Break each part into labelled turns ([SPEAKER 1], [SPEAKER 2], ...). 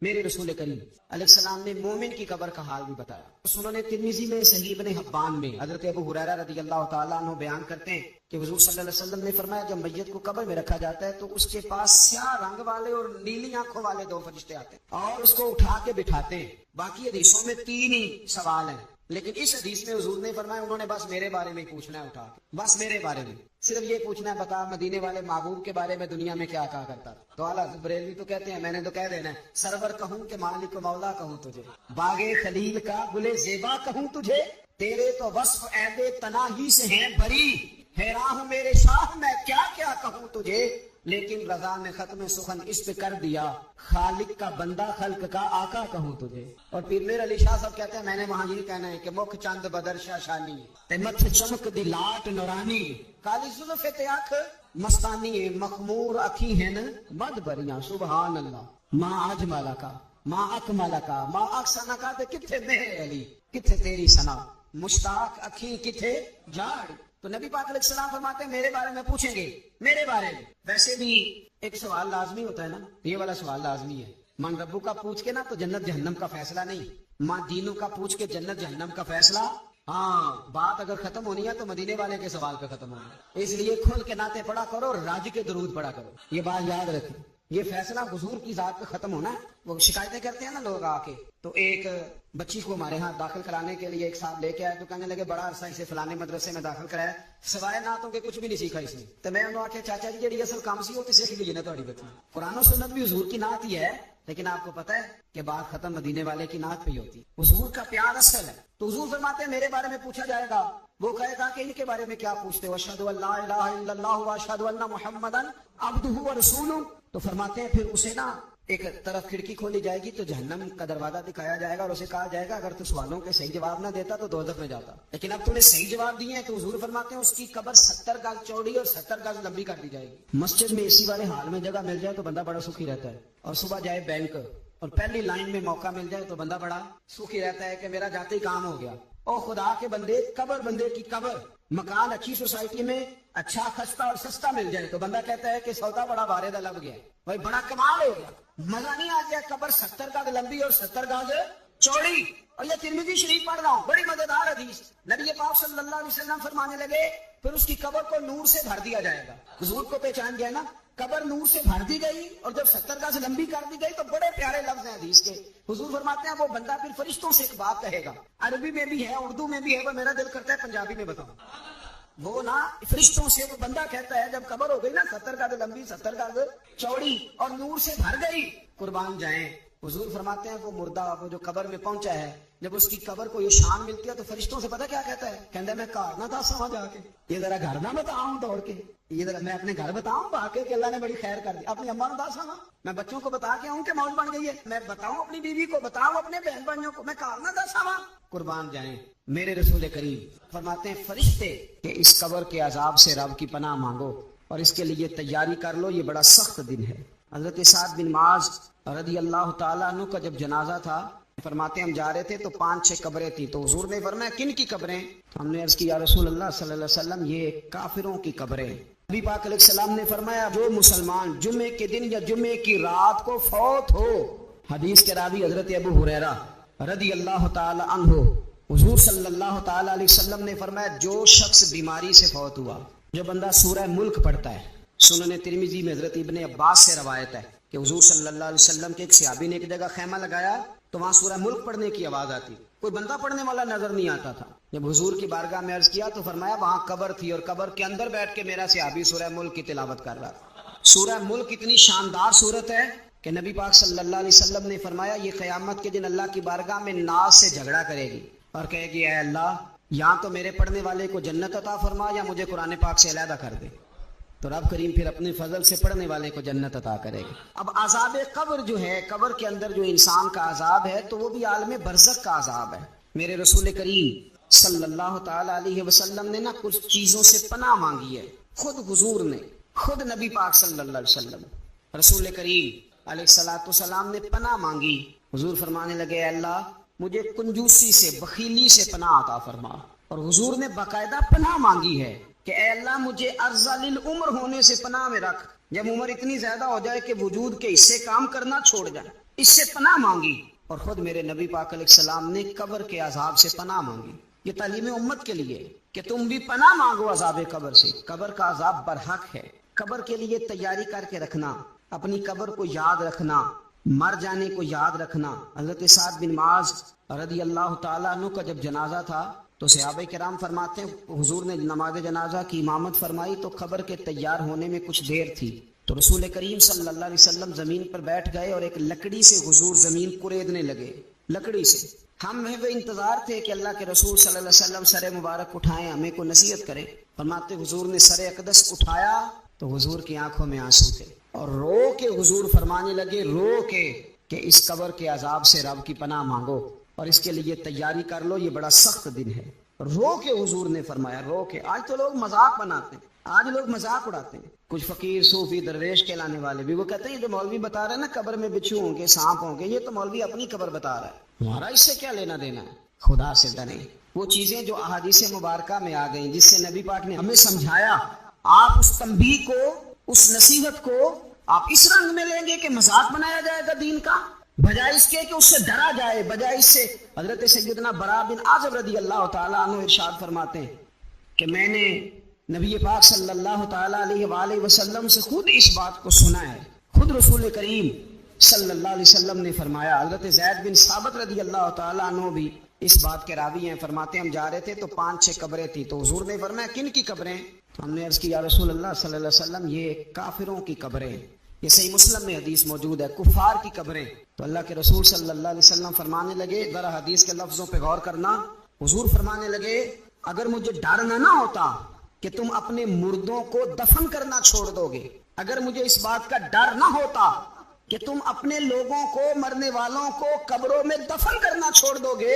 [SPEAKER 1] میرے رسول کریم علیہ السلام نے مومن کی قبر کا حال بھی بتایا۔ سنن ترمذی میں، صحیح ابن حبان میں حضرت ابو ہریرہ رضی اللہ تعالیٰ عنہ بیان کرتے ہیں کہ حضور صلی اللہ علیہ وسلم نے فرمایا جب میت کو قبر میں رکھا جاتا ہے تو اس کے پاس سیاہ رنگ والے اور نیلی آنکھوں والے دو فرشتے آتے ہیں اور اس کو اٹھا کے بٹھاتے ہیں۔ باقی حدیثوں میں 3 ہی سوال ہیں، لیکن اس حدیث میں حضور نے فرمایا انہوں نے بس میرے بارے میں پوچھنا ہے، اٹھا کے بس میرے بارے میں صرف یہ پوچھنا ہے، بتا مدینے والے محبوب کے بارے میں دنیا میں کیا کہا کرتا تھا؟ تو اعلیٰ بریلوی تو کہتے ہیں میں نے تو کہہ دینا ہے، سرور کہوں کہ مالک و مولا کہوں تجھے، باغ خلیل کا گلے زیبا کہوں تجھے، تیرے تو وصف عیب تناہی سے ہیں بری، حیران ہوں میرے شاہ میں کیا کیا کہوں تجھے، لیکن رضا نے ختم سخن اس پہ کر دیا، خالق کا بندہ خلق کا آقا کہوں تجھے۔ اور پیر میر علی شاہ صاحب کہتے ہیں میں نے وہاں یہ کہنا ہے کہ مکھ چند بدر شاشانی تے متھ چمک دی لاٹ نورانی، کالی زلف تے اکھ مستانی مخمور اکھی ہیں بد بریاں، سبحان اللہ، ماں اجمل کا ماں اکمل کا ماں احسن کا، تے کتھے میرے علی کتھے تیری ثنا، مشتاق اکھی کتھے جاڑ۔ تو نبی پاک علیہ السلام فرماتے ہیں میرے بارے میں پوچھیں گے، میرے بارے میں۔ ویسے بھی ایک سوال لازمی ہوتا ہے نا، یہ والا سوال لازمی ہے، من ربو کا پوچھ کے نا تو جنت جہنم کا فیصلہ نہیں، ماں دینوں کا پوچھ کے جنت جہنم کا فیصلہ۔ ہاں بات اگر ختم ہونی ہے تو مدینے والے کے سوال پہ ختم ہونی ہے، اس لیے کھل کے نعتیں پڑھا کرو اور راج کے درود پڑھا کرو، یہ بات یاد رکھیں۔ یہ فیصلہ حضور کی ذات پہ ختم ہونا ہے۔ وہ شکایتیں کرتے ہیں نا لوگ آ کے، تو ایک بچی کو ہمارے ہاں داخل کرانے کے لیے ایک صاحب لے کے آئے تو کہنے لگے بڑا عرصہ اسے فلانے مدرسے میں داخل کرایا، سوائے نعتوں کے کچھ بھی نہیں سیکھا اس نے۔ تو میں انہوں نے آخیا چاچا جی جی اصل کام سی ہوتی سیکھ لیجیے نا تھوڑی بچی، قرآن و سنت بھی حضور کی نعت ہی ہے، لیکن آپ کو پتا ہے کہ بات ختم مدینے والے کی نعت پہ ہی ہوتی ہے، حضور کا پیار اصل ہے۔ تو حضور فرماتے ہیں میرے بارے میں پوچھا جائے گا، وہ کہے گا کہ ان کے بارے میں کیا پوچھتے ہو، اشہد ان لا الہ الا اللہ واشہد ان محمدا عبدہ ورسولہ۔ تو فرماتے ہیں پھر اسے نا ایک طرف کھڑکی کھولی جائے گی تو جہنم کا دروازہ دکھایا جائے گا اور اسے کہا جائے گا اگر تو سوالوں کے صحیح جواب نہ دیتا تو دوزخ میں جاتا، لیکن اب تم نے صحیح جواب دیے ہیں۔ تو حضور فرماتے ہیں اس کی قبر 70 گز چوڑی اور 70 گز لمبی کر دی جائے گی۔ مسجد میں اسی والے حال میں جگہ مل جائے تو بندہ بڑا سکھی رہتا ہے، اور صبح جائے بینک اور پہلی لائن میں موقع مل جائے تو بندہ بڑا سکھی رہتا ہے کہ میرا جاتے ہی کام ہو گیا۔ او خدا کے بندے، قبر بندے کی قبر، مکان اچھی سوسائٹی میں اچھا خستہ اور سستا مل جائے تو بندہ کہتا ہے کہ سودا بڑا واردہ لگ گیا، بھائی بڑا کمال ہو گیا، مزہ نہیں آ گیا۔ قبر 70 گز لمبی اور 70 گز چوڑی، اور یہ ترمذی شریف پڑھ رہا ہوں، بڑی مزیدار حدیث۔ نبی پاک صلی اللہ علیہ وسلم فرمانے لگے پھر اس کی قبر کو نور سے بھر دیا جائے گا۔ حضور کو پہچان گیا نا، قبر نور سے بھر دی گئی اور جب 70 گز لمبی کر دی گئی تو بڑے پیارے لفظ ہیں حدیث کے۔ حضور فرماتے ہیں وہ بندہ پھر فرشتوں سے ایک بات کہے گا، عربی میں بھی ہے اردو میں بھی ہے، وہ میرا دل کرتا ہے پنجابی میں بتاؤں۔ وہ نا فرشتوں سے وہ بندہ کہتا ہے جب قبر ہو گئی نا 70 گز لمبی 70 گز چوڑی اور نور سے بھر گئی، قربان جائیں، حضور فرماتے ہیں وہ مردہ وہ جو قبر میں پہنچا ہے جب اس کی قبر کو یہ شان ملتی ہے تو فرشتوں سے پتہ کیا کہتا ہے، کہتا ہے میں گھر نہ دسا وہاں جا کے، یہ ذرا گھر نہ بتاؤں دوڑ کے، یہ ذرا میں اپنے گھر بتاؤں باقی کہ اللہ نے بڑی خیر کر دی، اپنی اماں نے دسا وا، میں بچوں کو بتا کے آؤں کہ موج بن گئی ہے، میں بتاؤں اپنی بیوی کو، بتاؤں اپنے بہن بھائیوں کو، میں گھر نہ دسا وا۔ قربان جائیں میرے رسول کریم فرماتے ہیں فرشتے کہ اس قبر کے عذاب سے رب کی پناہ مانگو اور اس کے لیے تیاری کر لو، یہ بڑا سخت دن ہے۔ حضرت سعد بن معاذ رضی اللہ تعالیٰ عنہ کا جب جنازہ تھا، فرماتے ہم جا رہے تھے تو 5-6 قبریں تھی، تو حضور نے فرمایا کن کی قبریں؟ تو ہم نے عرض کی یا رسول اللہ صلی اللہ علیہ وسلم یہ کافروں کی قبریں۔ نبی پاک علیہ السلام نے فرمایا جو مسلمان جمعے کے دن یا جمعے کی رات کو فوت ہو، حدیث کے راوی حضرت ابو ہریرہ رضی اللہ تعالی عنہ، حضور صلی اللہ تعالی علیہ وسلم نے فرمایا جو شخص بیماری سے فوت ہوا، جو بندہ سورہ ملک پڑھتا ہے، سنن ترمذی میں حضرت ابن عباس سے روایت ہے کہ حضور صلی اللہ علیہ وسلم کے ایک صحابی نے ایک جگہ خیمہ لگایا تو وہاں سورہ ملک پڑھنے کی آواز آتی، کوئی بندہ پڑھنے والا نظر نہیں آتا تھا۔ جب حضور کی بارگاہ میں عرض کیا تو فرمایا وہاں قبر تھی اور قبر کے اندر بیٹھ کے میرا صحابی سورہ ملک کی تلاوت کر رہا تھا۔ سورہ ملک اتنی شاندار صورت ہے کہ نبی پاک صلی اللہ علیہ وسلم نے فرمایا یہ قیامت کے دن اللہ کی بارگاہ میں ناز سے جھگڑا کرے گی اور کہے گی اے اللہ یا تو میرے پڑھنے والے کو جنت عطا فرما یا مجھے قرآن پاک سے علیحدہ کر دے، تو رب کریم پھر اپنے فضل سے پڑھنے والے کو جنت عطا کرے گا۔ اب عذاب قبر جو ہے، قبر کے اندر جو انسان کا عذاب ہے تو وہ بھی عالم برزخ کا عذاب ہے۔ میرے رسول کریم صلی اللہ تعالی علیہ وسلم نے نا کچھ چیزوں سے پناہ مانگی ہے، خود حضور نے، خود نبی پاک صلی اللہ علیہ وسلم رسول کریم علیہ الصلوۃ والسلام نے پناہ مانگی۔ حضور فرمانے لگے اے اللہ مجھے کنجوسی سے، بخیلی سے پناہ عطا فرما، اور حضور نے باقاعدہ پناہ مانگی ہے کہ اے اللہ مجھے ارذل العمر ہونے سے پناہ میں رکھ، جب عمر اتنی زیادہ ہو جائے کہ وجود کے حصے کام کرنا چھوڑ جائے، اس سے پناہ مانگی، اور خود میرے نبی پاک علیہ السلام نے قبر کے عذاب سے پناہ مانگی۔ یہ تعلیم امت کے لیے کہ تم بھی پناہ مانگو عذاب قبر سے۔ قبر کا عذاب برحق ہے، قبر کے لیے تیاری کر کے رکھنا، اپنی قبر کو یاد رکھنا، مر جانے کو یاد رکھنا۔ حضرت سعد بن معاذ رضی اللہ تعالیٰ عنہ کا جب جنازہ تھا تو صحابہ کرام فرماتے ہیں حضور نے نماز جنازہ کی امامت فرمائی تو قبر کے تیار ہونے میں کچھ دیر تھی، تو رسول کریم صلی اللہ علیہ وسلم زمین پر بیٹھ گئے اور ایک لکڑی سے حضور زمین کوریدنے لگے، لکڑی سے۔ ہم وہ انتظار تھے کہ اللہ کے رسول صلی اللہ علیہ وسلم سر مبارک اٹھائیں، ہمیں کو نصیحت کریں۔ فرماتے حضور نے سر اقدس اٹھایا تو حضور کی آنکھوں میں آنسو تھے، اور رو کے حضور فرمانے لگے، رو کے کہ اس قبر کے عذاب سے رب کی پناہ مانگو اور اس کے لیے تیاری کر لو، یہ بڑا سخت دن ہے۔ رو کے حضور نے فرمایا، رو کے۔ آج تو لوگ مذاق بناتے ہیں، آج لوگ مذاق اڑاتے ہیں، کچھ فقیر صوفی درویش کہلانے والے بھی وہ کہتے ہیں یہ جو مولوی بتا رہے ہیں نا قبر میں بچھو ہوں گے، سانپ ہوں گے، یہ تو مولوی اپنی قبر بتا رہا ہے، ہمارا اس سے کیا لینا دینا ہے۔ خدا سے ڈریں۔ وہ چیزیں جو احادیث مبارکہ میں آ گئیں جس سے نبی پاک نے ہمیں سمجھایا، آپ اس تنبیہ کو، اس نصیحت کو آپ اس رنگ میں لیں گے کہ مذاق بنایا جائے گا دین کا، بجائے اس کے کہ اس سے ڈرا جائے، بجائے اس سے۔ حضرت سیدنا برا بن عازب رضی اللہ تعالیٰ عنہ ارشاد فرماتے ہیں کہ میں نے نبی پاک صلی اللہ تعالیٰ علیہ وآلہ وسلم سے خود اس بات کو سنا ہے، خود رسول کریم صلی اللہ علیہ وسلم نے فرمایا۔ حضرت زید بن ثابت رضی اللہ تعالیٰ عنہ بھی اس بات کے راوی ہیں، فرماتے ہم جا رہے تھے تو 5-6 قبریں تھی، تو حضور نے فرمایا کن کی قبریں؟ تو ہم نے عرض کی یا رسول اللہ صلی اللہ علیہ وسلم یہ کافروں کی قبریں، یہ صحیح مسلم میں حدیث موجود ہے، کفار کی قبریں۔ تو اللہ کے رسول صلی اللہ علیہ وسلم فرمانے لگے، ذرا حدیث کے لفظوں پہ غور کرنا، حضور فرمانے لگے اگر مجھے ڈر نہ ہوتا کہ تم اپنے مردوں کو دفن کرنا چھوڑ دو گے، اگر مجھے اس بات کا ڈر نہ ہوتا کہ تم اپنے لوگوں کو، مرنے والوں کو قبروں میں دفن کرنا چھوڑ دو گے،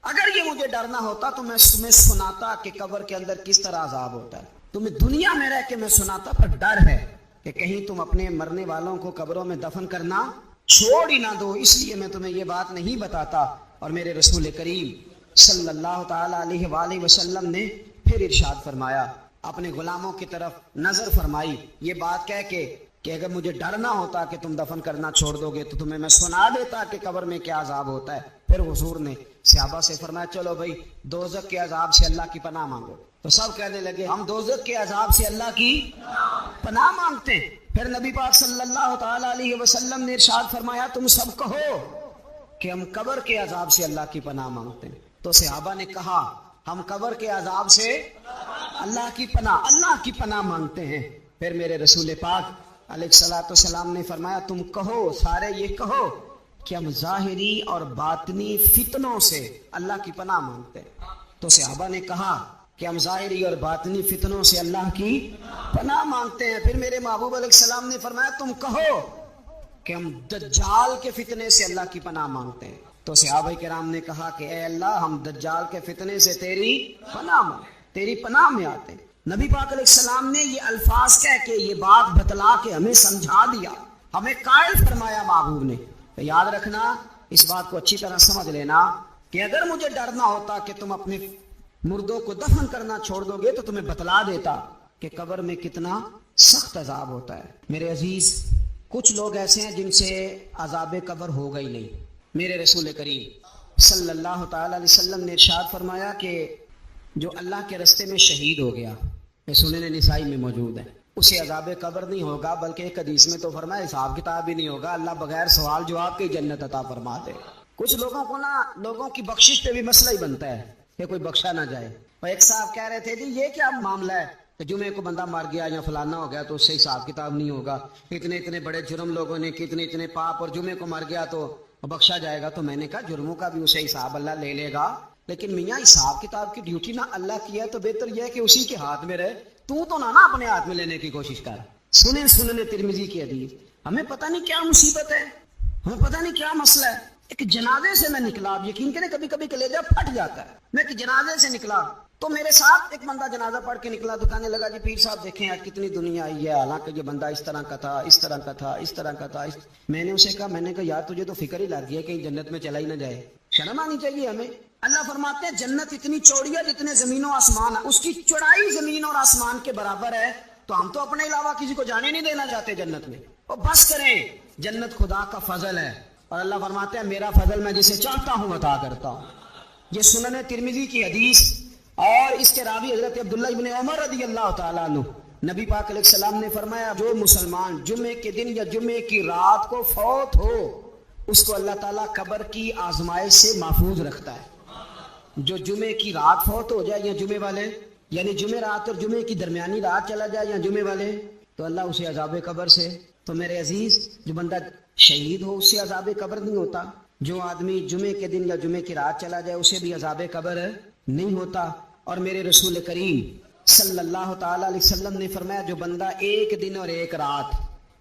[SPEAKER 1] اگر یہ مجھے ڈر نہ ہوتا تو میں تمہیں سناتا کہ قبر کے اندر کس طرح عذاب ہوتا ہے، تمہیں دنیا میں رہ کے میں سناتا، پر ڈر ہے کہ کہیں تم اپنے مرنے والوں کو قبروں میں دفن کرنا چھوڑ ہی نہ دو، اس لیے میں تمہیں یہ بات نہیں بتاتا۔ اور میرے رسول کریم صلی اللہ تعالی علیہ وآلہ وسلم نے پھر ارشاد فرمایا، اپنے غلاموں کی طرف نظر فرمائی، یہ بات کہہ کے کہ اگر مجھے ڈر نہ ہوتا کہ تم دفن کرنا چھوڑ دو گے تو تمہیں میں سنا دیتا کہ قبر میں کیا عذاب ہوتا ہے۔ پھر حضور نے صحابہ سے فرمایا چلو بھائی دوزخ کے عذاب سے اللہ کی پناہ مانگو، تو سب کہنے لگے ہم دوزخ کے عذاب سے اللہ کی پناہ مانگتے ہیں۔ پھر نبی پاک صلی اللہ تعالی علیہ وسلم نے ارشاد فرمایا تم سب کہو کہ ہم قبر کے عذاب سے اللہ کی پناہ مانگتے ہیں۔ تو صحابہ نے کہا ہم قبر کے عذاب سے اللہ کی پناہ مانگتے ہیں۔ پھر میرے رسول پاک علیہ الصلوۃ والسلام نے فرمایا تم کہو، سارے یہ کہو کہ ہم ظاہری اور باطنی فتنوں سے اللہ کی پناہ مانگتے ہیں۔ تو صحابہ نے کہا کہ ہم ظاہری اور باطنی فتنوں سے اللہ کی پناہ مانگتے ہیں۔ پھر میرے محبوب علیہ السلام نے فرمایا تم کہو کہ ہم دجال کے فتنے سے اللہ کی پناہ مانگتے ہیں۔ تو صحابہ کرام نے کہا کہ اے اللہ ہم دجال کے فتنے سے تیری پناہ میں آتے ہیں۔ نبی پاک علیہ السلام نے یہ الفاظ کہہ کے، یہ بات بتلا کے ہمیں سمجھا دیا، ہمیں قائل فرمایا محبوب نے۔ تو یاد رکھنا، اس بات کو اچھی طرح سمجھ لینا کہ اگر مجھے ڈر نہ ہوتا کہ تم اپنے مردوں کو دفن کرنا چھوڑ دو گے تو تمہیں بتلا دیتا کہ قبر میں کتنا سخت عذاب ہوتا ہے۔ میرے عزیز، کچھ لوگ ایسے ہیں جن سے عذاب قبر ہوگا ہی نہیں۔ میرے رسول کریم صلی اللہ تعالی علیہ وسلم نے ارشاد فرمایا کہ جو اللہ کے رستے میں شہید ہو گیا، یہ سنن نسائی میں موجود ہے، اسے عذاب قبر نہیں ہوگا، بلکہ ایک حدیث میں تو فرمایا حساب کتاب ہی نہیں ہوگا، اللہ بغیر سوال جواب کے جنت عطا فرما دے۔ کچھ لوگوں کو نا لوگوں کی بخشش پہ بھی مسئلہ ہی بنتا ہے کہ کوئی بخشا نہ جائے۔ اور ایک صاحب کہہ رہے تھے جی یہ کیا معاملہ ہے کہ جمعے کو بندہ مر گیا یا فلانا ہو گیا تو اس سے حساب کتاب نہیں ہوگا، اتنے بڑے جرم لوگوں نے اتنے پاپ، اور جمعے کو مر گیا تو بخشا جائے گا۔ تو میں نے کہا جرموں کا بھی اسے حساب اللہ لے لے گا، لیکن میاں حساب کتاب کی ڈیوٹی نہ اللہ کی ہے تو بہتر یہ ہے کہ اسی کے ہاتھ میں رہے، تو نہ اپنے ہاتھ میں لینے کی کوشش کر۔ سنن ترمذی کی حدیث، ہمیں پتہ نہیں کیا مصیبت ہے، ہمیں پتہ نہیں کیا مسئلہ ہے۔ ایک جنازے سے میں نکلا، آپ یقین کریں کبھی کبھی کلیجہ پھٹ جاتا ہے، میں ایک جنازے سے نکلا تو میرے ساتھ ایک بندہ جنازہ پڑھ کے نکلا، تو کہنے لگا جی پیر صاحب دیکھیں آج کتنی دنیا آئی ہے، حالانکہ یہ بندہ اس طرح کا تھا، اس طرح کا تھا، اس طرح کا تھا۔ میں نے اسے کہا یار تجھے تو فکر ہی لگ گیا کہیں جنت میں چلا ہی نہ جائے، شرم آنی چاہیے ہمیں۔ اللہ فرماتے ہیں جنت اتنی چوڑی ہے جتنے زمین و آسمان ہے، اس کی چوڑائی زمین اور آسمان کے برابر ہے، تو ہم تو اپنے علاوہ کسی کو جانے نہیں دینا چاہتے جنت میں۔ اور بس کریں، جنت خدا کا فضل ہے، اور اللہ فرماتے ہیں میرا فضل میں جسے چاہتا ہوں عطا کرتا ہوں. یہ سنن ترمذی کی حدیث اور اس کے راوی حضرت عبداللہ ابن عمر رضی اللہ تعالیٰ عنہ. نبی پاک علیہ السلام نے فرمایا جو مسلمان جمعے کے دن یا جمعے کی رات کو فوت ہو اس کو اللہ تعالیٰ قبر کی آزمائش سے محفوظ رکھتا ہے. جو جمعے کی رات فوت ہو جائے یا جمعے والے یعنی جمعے رات اور جمعے کی درمیانی رات چلا جائے یا جمعے والے تو اللہ اسے عذاب قبر سے. تو میرے عزیز جو بندہ شہید ہو اس سے عذاب قبر نہیں ہوتا. جو آدمی جمعے کے دن یا جمعے کی رات چلا جائے اسے بھی عذاب قبر نہیں ہوتا. اور میرے رسول کریم صلی اللہ تعالی علیہ وسلم نے فرمایا جو بندہ ایک دن اور ایک رات،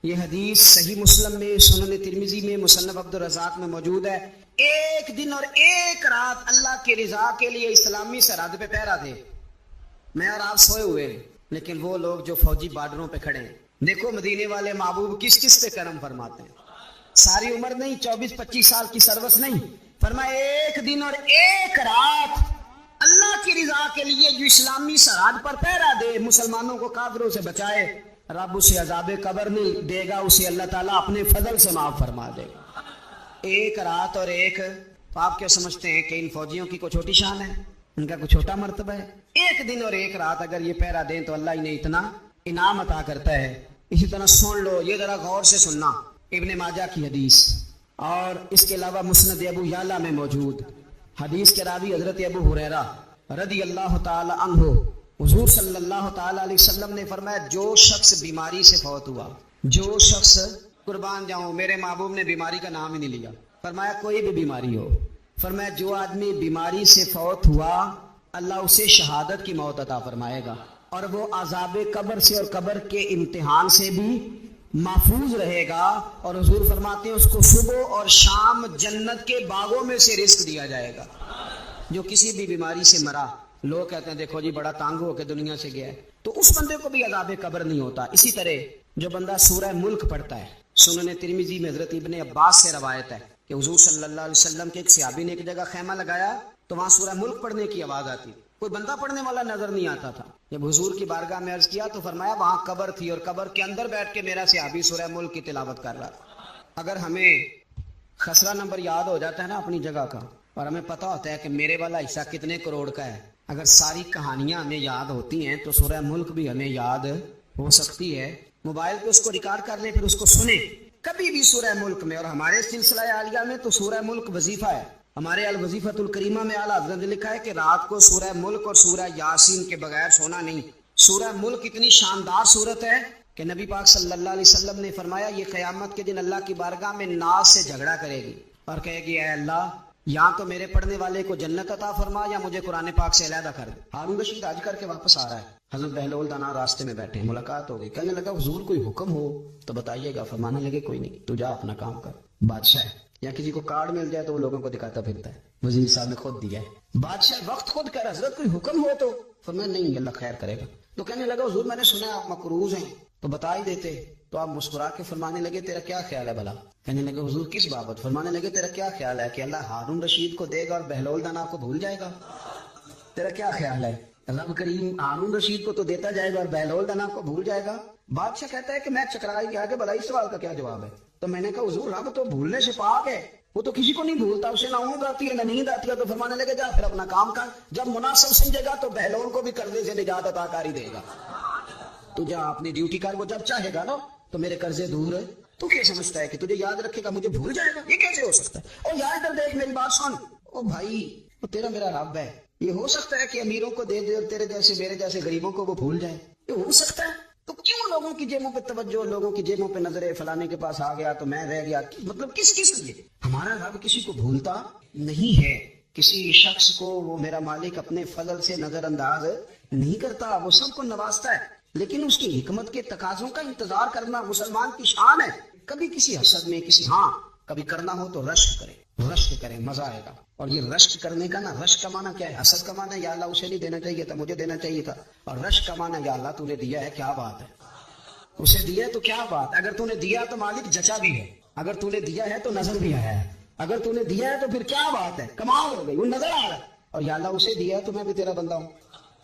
[SPEAKER 1] یہ حدیث صحیح مسلم میں، سنن ترمذی میں، مصنف عبد الرزاق میں موجود ہے، ایک دن اور ایک رات اللہ کی رضا کے لیے اسلامی سرحد پہ پہرا دے. میں اور آپ سوئے ہوئے ہیں لیکن وہ لوگ جو فوجی بارڈروں پہ کھڑے ہیں، دیکھو مدینے والے محبوب کس کس پہ کرم فرماتے ہیں. ساری عمر نہیں، 24-25 سال کی سروس نہیں، فرمایا ایک دن اور ایک رات اللہ کی رضا کے لیے جو اسلامی سرحد پر پہرا دے، مسلمانوں کو کافروں سے بچائے، رب اسے عذاب قبر نہیں دے گا، اسے اللہ تعالیٰ اپنے فضل سے معاف فرما دے گا. ایک رات اور ایک. تو آپ کیا سمجھتے ہیں کہ ان فوجیوں کی کوئی چھوٹی شان ہے؟ ان کا کوئی چھوٹا مرتبہ ہے؟ ایک دن اور ایک رات اگر یہ پہرا دیں تو اللہ انہیں اتنا انعام عطا کرتا ہے. اسی طرح سن لو، یہ ذرا غور سے سننا، ابن ماجہ کی حدیث اور اس کے علاوہ مسند ابو یعلا میں موجود حدیث کے راوی حضرت ابو ہریرہ رضی اللہ تعالی عنہ، حضور صلی اللہ تعالی علیہ وسلم نے فرمایا جو شخص بیماری سے فوت ہوا، جو شخص، قربان جاؤں میرے محبوب نے بیماری کا نام ہی نہیں لیا، فرمایا کوئی بھی بیماری ہو، فرمایا جو آدمی بیماری سے فوت ہوا اللہ اسے شہادت کی موت عطا فرمائے گا اور وہ عذاب قبر سے اور قبر کے امتحان سے بھی محفوظ رہے گا. اور حضور فرماتے ہیں اس کو صبح اور شام جنت کے باغوں میں سے رزق دیا جائے گا. جو کسی بھی بیماری سے مرا، لوگ کہتے ہیں دیکھو جی بڑا تانگ ہو کے دنیا سے گیا ہے، تو اس بندے کو بھی عذاب قبر نہیں ہوتا. اسی طرح جو بندہ سورہ ملک پڑھتا ہے، سنن ترمذی میں حضرت ابن عباس سے روایت ہے کہ حضور صلی اللہ علیہ وسلم کے ایک صحابی نے ایک جگہ خیمہ لگایا تو وہاں سورہ ملک پڑھنے کی آواز آتی، کوئی بندہ پڑھنے والا نظر نہیں آتا تھا. جب حضور کی بارگاہ میں عرض کیا تو فرمایا وہاں قبر تھی اور قبر کے اندر بیٹھ کے میرا صحابی سورہ ملک کی تلاوت کر رہا تھا. اگر ہمیں خسرہ نمبر یاد ہو جاتا ہے نا اپنی جگہ کا، اور ہمیں پتہ ہوتا ہے کہ میرے والا حصہ کتنے کروڑ کا ہے، اگر ساری کہانیاں ہمیں یاد ہوتی ہیں تو سورہ ملک بھی ہمیں یاد ہو سکتی ہے. موبائل پہ اس کو ریکارڈ کر لیں، پھر اس کو سنیں کبھی بھی سورہ ملک میں. اور ہمارے سلسلہ عالیہ میں تو سورہ ملک وظیفہ ہے. ہمارے الوظیفۃ الکریمہ میں اعلیٰ حضرت نے لکھا ہے کہ رات کو سورہ ملک اور سورہ یاسین کے بغیر سونا نہیں. سورہ ملک اتنی شاندار صورت ہے کہ نبی پاک صلی اللہ علیہ وسلم نے فرمایا یہ قیامت کے دن اللہ کی بارگاہ میں ناز سے جھگڑا کرے گی اور کہے گی اے اللہ یا تو میرے پڑھنے والے کو جنت عطا فرما یا مجھے قرآن پاک سے علیحدہ کر دے. ہارون رشید حج کر کے واپس آ رہا ہے، حضرت بہلول دانا راستے میں بیٹھے، ملاقات ہو گئی. کہنے لگا حضور کوئی حکم ہو تو بتائیے گا. فرمانے لگے کوئی نہیں، تو جا اپنا کام کر. بادشاہ ہے یا کسی کو کارڈ مل جائے تو وہ لوگوں کو دکھاتا پھرتا ہے، وزیر صاحب نے خود دیا ہے. بادشاہ وقت خود کر حضرت کوئی حکم ہو تو فرمایا نہیں اللہ خیر کرے گا. تو کہنے لگا حضور میں نے سنا آپ مقروض ہیں تو بتا ہی دیتے. تو آپ مسکرا کے فرمانے لگے تیرا کیا خیال ہے بھلا؟ کہنے لگے حضور کس بابت؟ فرمانے لگے تیرا کیا خیال ہے کہ اللہ ہارون رشید کو دے گا اور بہلول دانا کو بھول جائے گا؟ تیرا کیا خیال ہے؟ اللہ کریم ہارون رشید کو تو دیتا جائے گا اور بہلول دانا کو بھول جائے گا. بادشاہ کہتا ہے کہ میں چکرائی گیا کہ بھلا اس سوال کا کیا جواب ہے؟ تو میں نے کہا حضور رب تو بھولنے سے پاک ہے، وہ تو کسی کو نہیں بھولتا، اسے نہ اونگ آتی ہے نہ نیند آتی ہے. تو فرمانے لگے جا پھر اپنا کام کر، جب مناسب سمجھے گا تو بہلول کو بھی قرضے سے نجات عطا کاری دے گا. تو جا اپنی ڈیوٹی کر، وہ جب چاہے گا نا تو میرے قرضے دور ہے. تو کیا سمجھتا ہے کہ تجھے یاد رکھے گا مجھے بھول جائے گا؟ یہ کیسے ہو سکتا ہے؟ اور یاد ادھر دیکھ میری بات سن. او بھائی وہ تیرا میرا رب ہے، یہ ہو سکتا ہے کہ امیروں کو دے دے اور تیرے جیسے میرے جیسے غریبوں کو وہ بھول جائے؟ یہ ہو سکتا ہے؟ تو کیوں لوگوں کی جیبوں پہ توجہ، لوگوں کی جیبوں پہ نظریں، فلانے کے پاس آ گیا تو میں رہ گیا؟ مطلب کس لیے؟ ہمارا رب کسی کو بھولتا نہیں ہے. کسی شخص کو وہ میرا مالک اپنے فضل سے نظر انداز نہیں کرتا، وہ سب کو نوازتا ہے، لیکن اس کی حکمت کے تقاضوں کا انتظار کرنا مسلمان کی شان ہے. کبھی کسی حسد میں کبھی کرنا ہو تو رشک کرے مزہ آئے گا. اور یہ رشک کرنے کا نا، رشک کا معنی کیا ہے؟ حسد کا معنی یا اللہ اسے نہیں دینا چاہیے تھا مجھے دینا چاہیے تھا، اور رشک کا معنی یا اللہ تو نے دیا ہے کیا بات ہے، اسے دیا ہے تو کیا بات. اگر تو نے دیا تو مالک جچا بھی ہے، اگر تو نے دیا ہے تو نظر بھی آیا ہے، اگر تو نے دیا ہے تو پھر کیا بات ہے، کمال ہو گئی، وہ نظر آ رہا ہے. اور یا اللہ اسے دیا ہے تو میں بھی تیرا بندہ ہوں،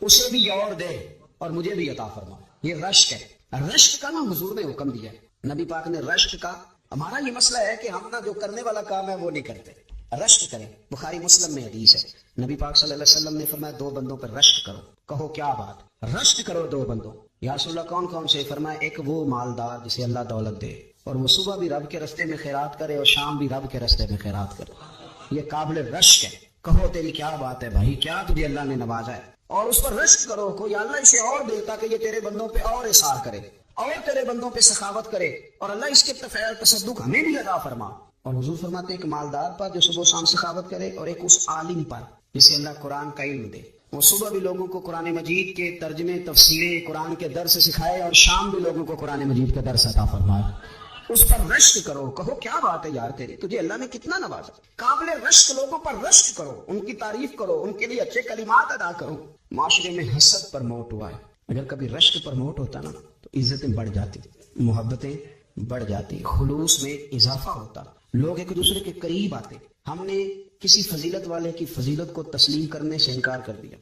[SPEAKER 1] اسے بھی اور دے اور مجھے بھی عطا فرما. یہ رشک ہے. رشک کا نا حضور نے حکم دیا ہے. نبی پاک نے رشک کا ہمارا یہ مسئلہ ہے کہ ہم نہ جو کرنے والا کام ہے وہ نہیں کرتے، رشک کریں۔ بخاری مسلم میں حدیث ہے، نبی پاک صلی اللہ علیہ وسلم نے فرمایا 2 بندوں پر رشک کرو۔ کہو کیا بات؟ رشک کرو 2 بندوں۔ یا رسول اللہ کون کون سے؟ فرمایا ایک وہ مالدار جسے اللہ دولت دے اور وہ صبح بھی رب کے رستے میں خیرات کرے اور شام بھی رب کے رستے میں خیرات کرے، یہ قابل رشک ہے۔ کہو تیری کیا بات ہے بھائی، کیا تجھے اللہ نے نوازا ہے، اور اس پر رشک کرو۔ کوئی اللہ اسے اور دیتا کہ یہ تیرے بندوں پہ اور اثار کرے اور تیرے بندوں پہ سخاوت کرے، اور اللہ اس کے فعل تصدق ہمیں بھی عطا فرما۔ اور حضور فرماتے ہیں ایک مالدار پر جو صبح و شام سخاوت کرے، اور ایک اس عالم پر جسے اللہ قرآن کا علم دے، وہ صبح بھی لوگوں کو قرآن مجید کے ترجمے تفسیریں قرآن کے درس سکھائے اور شام بھی لوگوں کو قرآن مجید کا درس عطا فرمائے۔ اس پر رشک کرو۔ کہو کیا بات ہے یار تیری، تجھے اللہ نے کتنا نوازا۔ قابل رشک لوگوں پر رشک کرو، ان کی تعریف کرو، ان کے لیے اچھے کلمات ادا کرو۔ معاشرے میں حسد پر موٹ ہوا ہے، اگر کبھی رشک پر موٹ ہوتا نا تو عزتیں بڑھ جاتی، محبتیں بڑھ جاتی، خلوص میں اضافہ ہوتا، لوگ ایک دوسرے کے قریب آتے۔ ہم نے کسی فضیلت والے کی فضیلت کو تسلیم کرنے سے انکار کر دیا،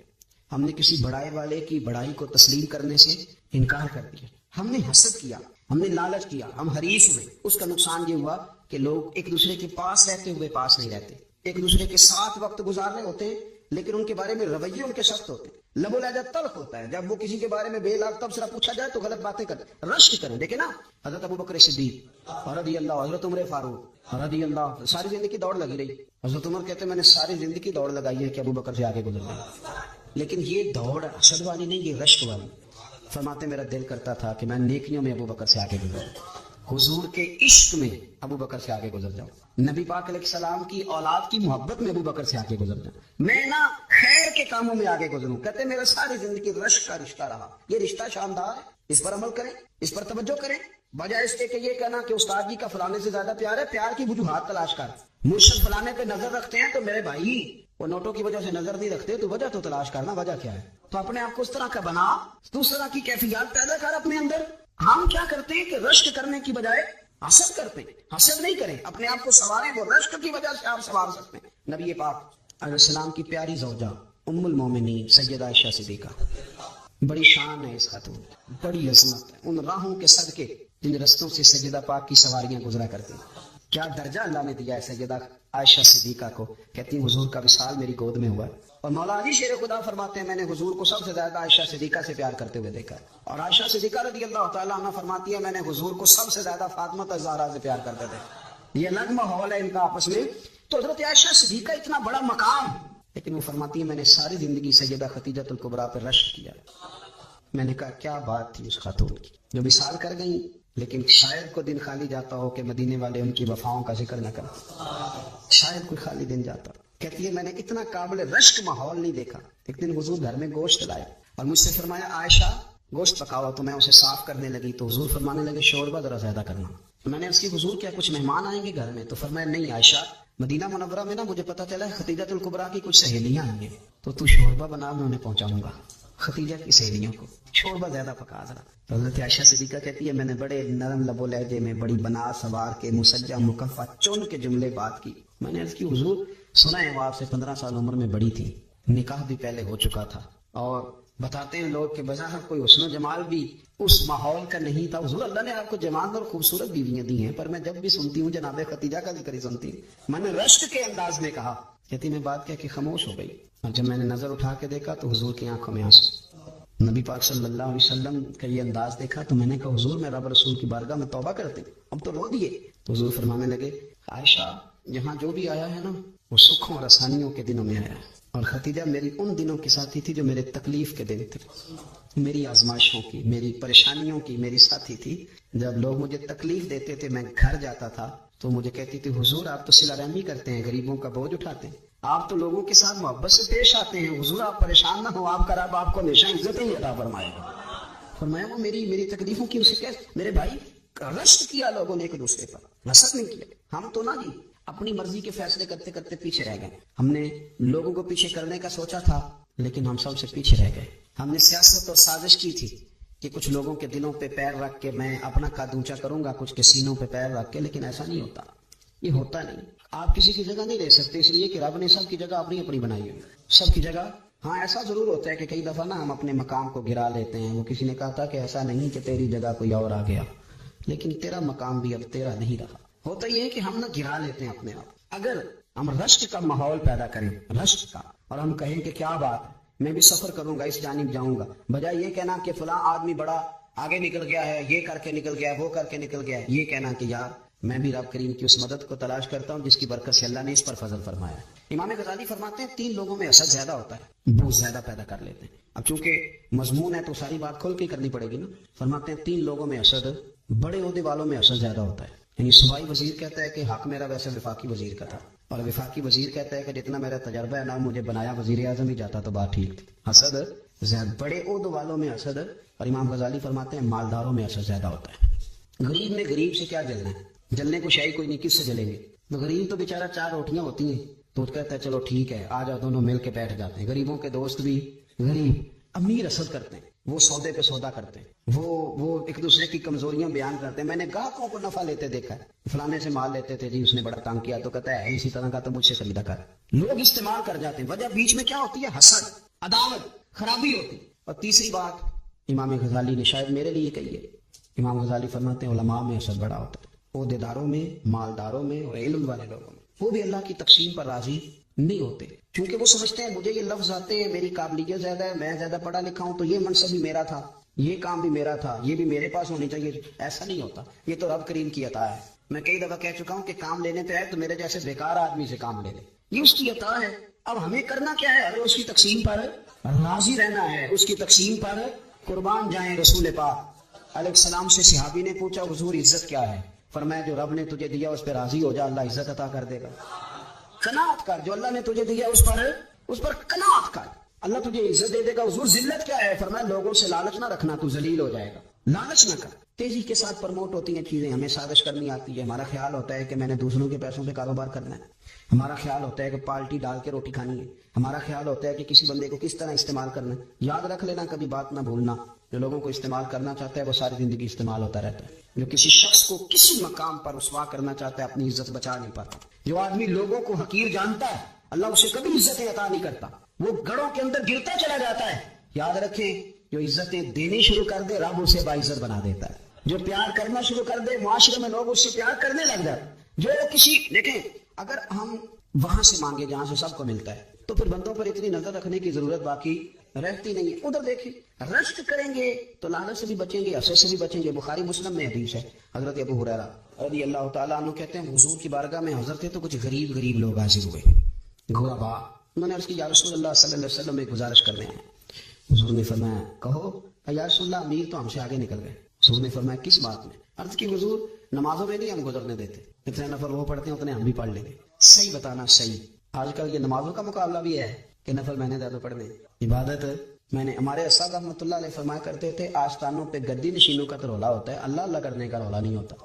[SPEAKER 1] ہم نے کسی بڑائی والے کی بڑائی کو تسلیم کرنے سے انکار کر دیا، ہم نے حسد کیا، ہم نے لالچ کیا، ہم حریص ہوئے۔ اس کا نقصان یہ ہوا کہ لوگ ایک دوسرے کے پاس رہتے ہوئے پاس نہیں رہتے، ایک دوسرے کے ساتھ وقت گزار رہے ہوتے ہیں لیکن ان کے بارے میں رویے ان کے سخت ہوتے ہیں، لب و لہجہ تلخ ہوتا ہے۔ جب وہ کسی کے بارے میں بے لاگ تبصرہ پوچھا جائے تو غلط باتیں کرتے۔ رشک کریں، دیکھیں نا حضرت ابوبکر صدیق رضی اللہ، حضرت عمر فاروق رضی اللہ، ساری زندگی دوڑ لگی رہی۔ حضرت عمر کہتے ہیں میں نے ساری زندگی دوڑ لگائی ہے کہ ابوبکر سے آگے گزر جائے، لیکن یہ دوڑ حسد والی نہیں، یہ رشک والی۔ فرماتے میرا دل کرتا تھا کہ میں نیکیوں میں ابوبکر سے آگے گزروں، حضور کے عشق میں ابوبکر سے آگے گزر جاؤں، نبی پاک علیہ السلام کی اولاد کی محبت میں ابوبکر سے آگے گزر جاؤں، میں نہ خیر کے کاموں میں آگے گزروں۔ کہتے میرا ساری زندگی رشک کا رشتہ رہا، یہ رشتہ شاندار ہے، اس پر عمل کریں، اس پر توجہ کریں، بجائے اس کے کہ یہ کہنا کہ استاد جی کا فلانے سے زیادہ پیار ہے، پیار کی وجوہات تلاش کر۔ مرشد فلانے پہ نظر رکھتے ہیں تو میرے بھائی وہ نوٹوں کی وجہ سے نظر نہیں رکھتے، تو وجہ تو تلاش کرنا، وجہ کیا ہے، تو اپنے آپ کو اس طرح کا بنا، اس طرح کی کیفیات پیدا کر اپنے اندر۔ ہم کیا کرتے ہیں کہ رشک کرنے کی بجائے حسد کرتے ہیں۔ حسد نہیں کریں، اپنے آپ کو سنواریں، وہ رشک کی وجہ سے آپ سنوار سکتے ہیں۔ نبی پاک علیہ السلام کی پیاری زوجہ ام المومنین سیدہ عائشہ صدیقہ، بڑی شان ہے اس خاتون، بڑی عظمت ہے ان راہوں کے صدقے جن رستوں سے سیدہ پاک کی سواریاں گزرا کرتی ہیں۔ کیا درجہ اللہ نے دیا ہے سیدہ عائشہ صدیقہ کو، کہتی ہیں حضور کا وصال میری گود میں ہوا ہے، اور مولا علی شیر خدا فرماتے ہیں میں نے حضور کو سب سے زیادہ عائشہ صدیقہ سے پیار کرتے ہوئے دیکھا ہے، اور عائشہ صدیقہ رضی اللہ تعالیٰ عنہ فرماتی ہے میں نے حضور کو سب سے زیادہ فاطمہ الزہرا سے پیار کرتے تھے۔ یہ الگ ماحول ہے ان کا آپس میں۔ تو حضرت عائشہ صدیقہ اتنا بڑا مقام، لیکن وہ فرماتی ہے میں نے ساری زندگی سیدہ خدیجہ الکبریٰ پہ رشک کیا۔ میں نے کہا کیا بات تھی اس خاتون کی جو وصال کر گئیں، لیکن شاید کو دن خالی جاتا ہو کہ مدینے والے ان کی وفاؤں کا ذکر نہ کریں، شاید کوئی خالی دن جاتا۔ کہتی ہے میں نے اتنا قابل رشک ماحول نہیں دیکھا۔ ایک دن حضور گھر میں گوشت لائے اور مجھ سے فرمایا عائشہ گوشت پکاوا، تو میں اسے صاف کرنے لگی تو حضور فرمانے لگے شوربہ ذرا زیادہ کرنا۔ میں نے اس کی حضور کیا کچھ مہمان آئیں گے گھر میں؟ تو فرمایا نہیں عائشہ، مدینہ منورہ میں نا مجھے پتا چلا ہے خدیجہ الکبریٰ کی کچھ سہیلیاں آئی ہیں، تو شوربہ بنا میں انہیں پہنچاؤں گا، خدیجہ کی سہیلیوں کو شوربہ زیادہ پکا ذرا۔ حضرت عائشہ صدیقہ کہتی ہے میں نے بڑے نرم لب و لہجے میں بڑی بنا سوار کے مسجع مکفہ چن کے جملے بات کی۔ میں نے عرض کی حضور سنا ہے وہ آپ سے 15 سال عمر میں بڑی تھی، نکاح بھی پہلے ہو چکا تھا، اور بتاتے ہیں لوگ کہ بظاہر کوئی حسن و جمال بھی اس ماحول کا نہیں تھا۔ حضور اللہ نے آپ کو جوان اور خوبصورت بیویاں دی ہیں، پر میں جب بھی سنتی ہوں جناب خدیجہ کا ذکر ہی سنتی ہوں۔ میں نے رشک کے انداز میں کہا، کہتی میں بات کیا کہ خاموش ہو گئی، اور جب میں نے نظر اٹھا کے دیکھا تو حضور کی آنکھوں میں آنسو۔ نبی پاک صلی اللہ علیہ وسلم کا یہ انداز دیکھا تو میں نے کہا حضور میں رب رسول کی بارگاہ میں توبہ کرتے، اب تو رو دیے۔ تو حضور فرمانے لگے عائشہ یہاں جو بھی آیا ہے نا وہ سکھوں اور آسانیوں کے دنوں میں آیا ہے، اور خدیجہ میری ان دنوں کے ساتھی تھی جو میرے تکلیف کے دن تھے، میری آزمائشوں کی، میری پریشانیوں کی میری ساتھی تھی۔ جب لوگ مجھے تکلیف دیتے تھے میں گھر جاتا تھا تو مجھے کہتی تھی حضور آپ تو صلہ رحمی کرتے ہیں، غریبوں کا بوجھ اٹھاتے ہیں، آپ تو لوگوں کے ساتھ محبت سے پیش آتے ہیں، حضور آپ پریشان نہ ہو، آپ کا رب آپ کو ہمیشہ عزت ہی عطا فرمائے گا۔ فرمایا وہ میری تکلیفوں کی اسے کیسے، میرے بھائی رشک کیا لوگوں نے ایک دوسرے پر، حسد نہیں کیا۔ ہم تو نہ جی اپنی مرضی کے فیصلے کرتے کرتے پیچھے رہ گئے، ہم نے لوگوں کو پیچھے کرنے کا سوچا تھا لیکن ہم سب سے پیچھے رہ گئے۔ ہم نے سیاست اور سازش کی تھی کہ کچھ لوگوں کے دلوں پہ پیر رکھ کے میں اپنا قد اونچا کروں گا، کچھ کے سینوں پہ پیر رکھ کے، لیکن ایسا نہیں ہوتا، یہ ہوتا نہیں۔ آپ کسی کی جگہ نہیں لے سکتے، اس لیے کہ رب نے سب کی جگہ اپنی اپنی بنائی ہوئی، سب کی جگہ۔ ہاں ایسا ضرور ہوتا ہے کہ کئی دفعہ نا ہم اپنے مقام کو گرا لیتے ہیں، وہ کسی نے کہا تھا کہ ایسا نہیں کہ تیری جگہ کوئی اور آ گیا، لیکن تیرا مقام بھی اب تیرا نہیں رہا، ہوتا یہ ہے کہ ہم نہ گرا لیتے ہیں اپنے آپ. اگر ہم رشک کا ماحول پیدا کریں، رشک کا، اور ہم کہیں کہ کیا بات ہے، میں بھی سفر کروں گا، اس جانب جاؤں گا، بجائے یہ کہنا کہ فلاں آدمی بڑا آگے نکل گیا ہے، یہ کر کے نکل گیا ہے، وہ کر کے نکل گیا ہے، یہ کہنا کہ یار میں بھی رب کریم کی اس مدد کو تلاش کرتا ہوں جس کی برکت سے اللہ نے اس پر فضل فرمایا. امام غزالی فرماتے ہیں 3 لوگوں میں حسد زیادہ ہوتا ہے، بہت زیادہ پیدا کر لیتے ہیں. اب چونکہ مضمون ہے تو ساری بات کھول کے کرنی پڑے گی نا. فرماتے ہیں 3 لوگوں میں حسد، بڑے عہدے والوں میں حسد زیادہ ہوتا ہے. یعنی صوبائی وزیر کہتا ہے کہ حق میرا ویسے وفاقی وزیر کا تھا، اور وفاقی وزیر کہتا ہے کہ جتنا میرا تجربہ ہے نا مجھے بنایا وزیر اعظم ہی جاتا تو بات ٹھیک تھی. حسد زیادہ، بڑے عہدے والوں میں حسد. اور امام غزالی فرماتے ہیں مالداروں میں حسد زیادہ ہوتا ہے. غریب نے غریب سے کیا جلنا ہے، جلنے کو شاید کوئی نہیں، کس سے جلیں گے. تو غریب تو بیچارہ 4 روٹیاں ہوتی ہیں تو کہتا ہے چلو ٹھیک ہے آ جاؤ دونوں مل کے بیٹھ جاتے ہیں. غریبوں کے دوست بھی غریب. امیر حسد کرتے ہیں، وہ سودے پہ سودا کرتے ہیں، وہ ایک دوسرے کی کمزوریاں بیان کرتے ہیں. میں نے گاہکوں کو نفع لیتے دیکھا ہے، فلانے سے مال لیتے تھے جی اس نے بڑا تنگ کیا تو کہتا ہے اسی طرح کا تو مجھ سے خریدا کر. لوگ استعمال کر جاتے ہیں، وجہ بیچ میں کیا ہوتی ہے، حسد، عداوت، خرابی ہوتی. اور تیسری بات امام غزالی نے شاید میرے لیے کہی ہے. امام غزالی فرماتے ہیں علماء میں حسد بڑا ہوتا ہے، عہدیداروں میں، مالداروں میں اور علم والے لوگوں میں. وہ بھی اللہ کی تقسیم پر راضی نہیں ہوتے کیونکہ وہ سمجھتے ہیں مجھے یہ لفظ آتے ہیں، میری قابلیت زیادہ ہے، میں زیادہ پڑھا لکھا ہوں تو یہ منصب بھی میرا تھا، یہ کام بھی میرا تھا، یہ بھی میرے پاس ہونی چاہیے. ایسا نہیں ہوتا، یہ تو رب کریم کی عطا ہے. میں کئی دفعہ کہہ چکا ہوں کہ کام لینے پہ ہے تو میرے جیسے بیکار آدمی سے کام لے لے، یہ اس کی عطا ہے. اب ہمیں کرنا کیا ہے، اس کی تقسیم پر راضی رہنا ہے، اس کی تقسیم پر قربان جائیں. رسول پاک علیہ السلام سے صحابی نے پوچھا حضور عزت کیا ہے؟ فرمایا جو رب نے تجھے دیا اس پہ راضی ہو جا، اللہ عزت عطا کر دے گا. قناعت کر، جو اللہ نے تجھے دیا اس پر قناعت کر، اللہ تجھے عزت دے دے گا. حضور ذلت کیا ہے؟ فرمایا لوگوں سے لالچ نہ رکھنا، تو ذلیل ہو جائے گا. لالچ نہ کر. تیزی کے ساتھ پروموٹ ہوتی ہیں چیزیں، ہمیں سازش کرنی آتی ہے. ہمارا خیال ہوتا ہے کہ میں نے دوسروں کے پیسوں پہ کاروبار کرنا ہے، ہمارا خیال ہوتا ہے کہ پالٹی ڈال کے روٹی کھانی ہے، ہمارا خیال ہوتا ہے کہ کسی بندے کو کس طرح استعمال کرنا ہے. یاد رکھ لینا، کبھی بات نہ بھولنا، جو لوگوں کو استعمال کرنا چاہتا ہے وہ ساری زندگی استعمال ہوتا رہتا ہے. جو کسی شخص کو کسی مقام پر رسوا کرنا چاہتا ہے اپنی عزت بچا نہیں پاتا. جو آدمی لوگوں کو حقیر جانتا ہے اللہ اسے کبھی عزتیں عطا نہیں کرتا، وہ گڑھوں کے اندر گرتا چلا جاتا ہے. یاد رکھیں جو عزتیں دینی شروع کر دے رب اسے باعزت بنا دیتا ہے. جو پیار کرنا شروع کر دے معاشرے میں لوگ اس سے پیار کرنے لگ جاتے. جو کسی دیکھیں اگر ہم وہاں سے مانگے جہاں سے سب کو ملتا ہے تو پھر بندوں پر اتنی نظر رکھنے کی ضرورت باقی رہتی نہیں ہے. ادھر دیکھیں رشک کریں گے تو لعنت سے بھی بچیں گے، حسد سے بھی بچیں گے. بخاری مسلم میں حدیث ہے، حضرت ابو ہریرہ رضی اللہ تعالیٰ عنہ کہتے ہیں حضور کی بارگاہ میں حضرت تھے تو کچھ غریب لوگ حاضر ہوئے، غربا. انہوں نے عرض کی یا رسول اللہ صلی اللہ علیہ وسلم ایک گزارش کرنے ہیں. حضور نے فرمایا کہو. یا رسول اللہ امیر تو ہم سے آگے نکل گئے. حضور نے فرمایا کس بات میں؟ عرض کی حضور نمازوں میں نہیں ہم گزرنے دیتے، اتنے نفر وہ پڑھتے ہیں اتنے ہم بھی پڑھ لیں گے. صحیح بتانا صحیح. آج کل یہ نمازوں کا مقابلہ بھی ہے کہ نفل میں نے زیادہ پڑھنے. عبادت میں نے ہمارے اساتذہ رحمۃ اللہ علیہ فرمایا کرتے تھے آستانوں پہ گدی نشینوں کا تو رولا ہوتا ہے، اللہ اللہ کرنے کا رولا نہیں ہوتا.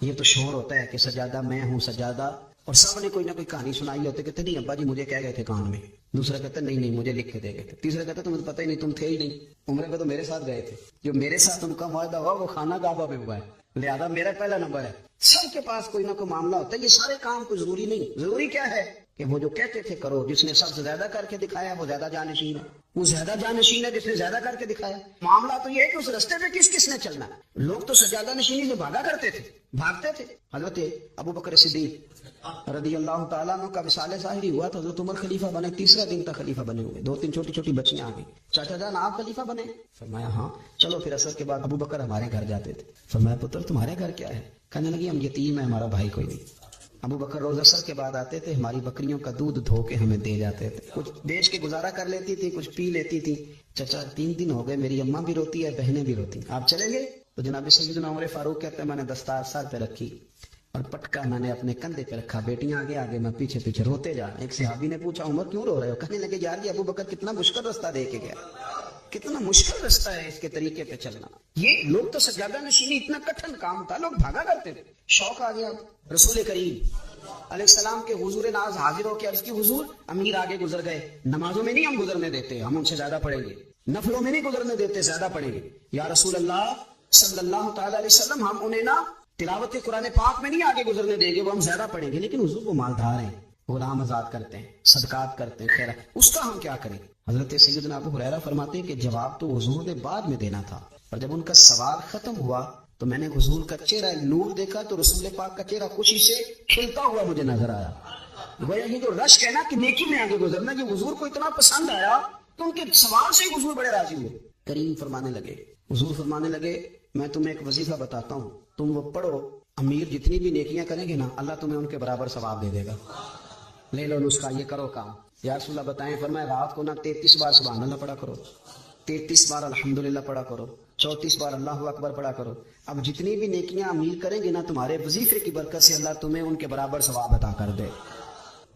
[SPEAKER 1] یہ تو شور ہوتا ہے کہ سجادہ میں ہوں سجادہ، اور سب نے کوئی نہ کوئی کہانی سنائی ہوتی. کہتے نہیں ابا جی مجھے کہہ گئے تھے کان میں. دوسرا کہتا نہیں مجھے لکھ کے دے گئے تھے. تیسرا کہتا تمہیں پتہ ہی نہیں، تم تھے ہی نہیں، عمرے پہ تو میرے ساتھ گئے تھے. جو میرے ساتھ ان کا معاہدہ ہوا وہ خانہ کعبہ پہ ہوا ہے، لہذا میرا پہلا نمبر ہے. سب کے پاس کوئی نہ کوئی معاملہ ہوتا ہے. یہ سارے کام کوئی ضروری نہیں. ضروری کیا ہے کہ وہ جو کہتے تھے کرو، جس نے سب سے زیادہ کر کے دکھایا وہ زیادہ جانشین ہے. وہ زیادہ جانشین ہے جس نے زیادہ کر کے دکھایا. معاملہ تو یہ ہے کہ اس رستے پہ کس نے چلنا ہے. لوگ تو سجادہ نشینی سے بھاگا کرتے تھے، بھاگتے تھے. حضرت ابو بکر صدیق رضی اللہ تعالیٰ عنہ کا وصال ظاہری ہوا تو حضرت عمر خلیفہ بنے. تیسرا دن تک خلیفہ بنے ہوئے. 2-3 چھوٹی بچیاں آ گئی. چاچا جان آپ خلیفہ بنے؟ فرمایا ہاں. چلو پھر عصر کے بعد ابو بکر ہمارے گھر جاتے تھے. فرمایا پتر تمہارے گھر کیا ہے؟ کہنے لگی ہم یتیم ہیں، ہمارا بھائی کوئی نہیں. ابو بکر روز عصر کے بعد آتے تھے، ہماری بکریوں کا دودھ دھو کے ہمیں دے جاتے تھے. کچھ بیچ کے گزارا کر لیتی تھی، کچھ پی لیتی تھی. چچا 3 دن ہو گئے، میری اماں بھی روتی ہے، بہنیں بھی روتی، آپ چلیں گے؟ تو جناب سیدنا عمر فاروق کہتے ہیں میں نے دستار سر پہ رکھی اور پٹکا میں نے اپنے کندھے پہ رکھا، بیٹیاں آگے میں پیچھے روتے جا. ایک صحابی نے پوچھا عمر کیوں رو رہے ہو؟ کہنے لگے یار یہ ابو بکر کتنا مشکل رستہ دے کے گیا، کتنا مشکل رستہ ہے اس کے طریقے پہ چلنا. یہ لوگ تو سجادہ نشینی اتنا کٹھن کام تھا، لوگ بھاگا کرتے تھے. شوق آ گیا. رسول کریم علیہ السلام کے حضور ناز حاضر ہو کے عرض کی حضور امیر آگے گزر گئے، نمازوں میں نہیں ہم گزرنے دیتے، ہم ان سے زیادہ پڑھیں گے. نفلوں میں نہیں گزرنے دیتے، زیادہ پڑھیں گے. یا رسول اللہ صلی اللہ تعالی علیہ وسلم ہم انہیں نا تلاوت قرآن پاک میں نہیں آگے گزرنے دیں گے، وہ ہم زیادہ پڑھیں گے. لیکن حضور وہ مالدار ہیں، غلام آزاد کرتے ہیں، صدقات کرتے ہیں، خیر اس کا ہم کیا کریں؟ حضرت سیدنا ابو ہریرہ فرماتے ہیں کہ جواب تو حضور نے بعد میں دینا تھا، اور جب ان کا سوال ختم ہوا تو میں نے حضور کا چہرہ نور دیکھا تو رسول پاک کا چہرہ خوشی سے کھلتا ہوا مجھے نظر آیا. گویا یہ جو رشک ہے نا کہ نیکی میں آگے گزرنا، یہ حضور کو اتنا پسند آیا تو ان کے سوال سے حضور بڑے راضی ہوئے. کریم فرمانے لگے، حضور فرمانے لگے میں تمہیں ایک وظیفہ بتاتا ہوں، تم وہ پڑھو، امیر جتنی بھی نیکیاں کریں گے نا اللہ تمہیں ان کے برابر ثواب دے دے گا. لے لو نسخہ، یہ کرو کام. یا رسول اللہ بتائیں، فرمایا رات کو نا 33 بار سبحان اللہ پڑھا کرو، 33 بار الحمدللہ پڑھا کرو، 34 بار اللہ اکبر پڑھا کرو. اب جتنی بھی نیکیاں امیر کریں گے نا تمہارے وظیفے کی برکت سے اللہ تمہیں ان کے برابر ثواب عطا کر دے.